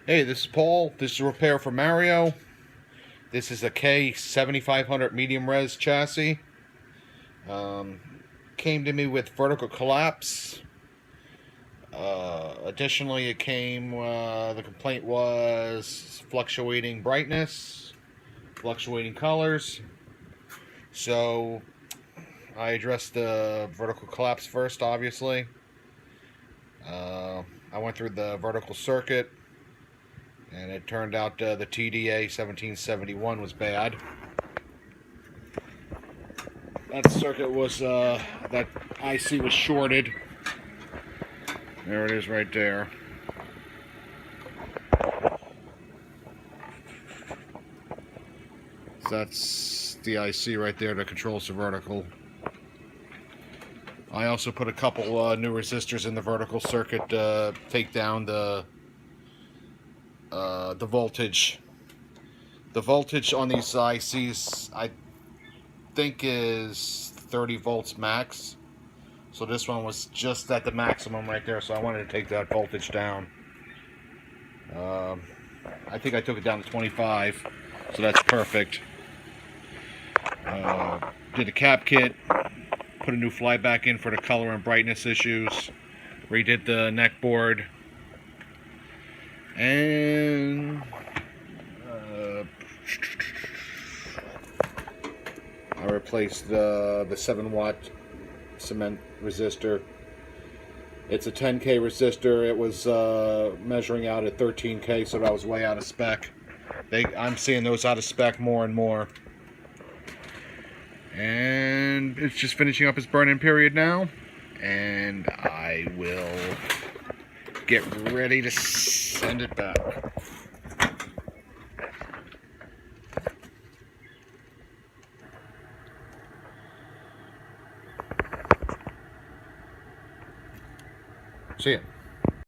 Hey, this is Paul. This is a repair for Mario. This is a K7500 medium res chassis. Um, Came to me with vertical collapse. Additionally, it came, the complaint was fluctuating brightness, fluctuating colors. So I addressed the vertical collapse first, obviously. I went through the vertical circuit, and it turned out the TDA 1771 was bad. That circuit was, that IC was shorted. There it is right there. So that's the IC right there that controls the vertical. I also put a couple new resistors in the vertical circuit to take down the voltage. The voltage on these ICs, I think, is 30 volts max. So this one was just at the maximum right there, so I wanted to take that voltage down. I think I took it down to 25, so that's perfect. Did a cap kit, put a new flyback in for the color and brightness issues, redid the neck board, and I replaced the 7-watt cement resistor. It's a 10K resistor. It was measuring out at 13K, so that was way out of spec. I'm seeing those out of spec more and more. And it's just finishing up its burn-in period now, and I will get ready to send it back. See ya.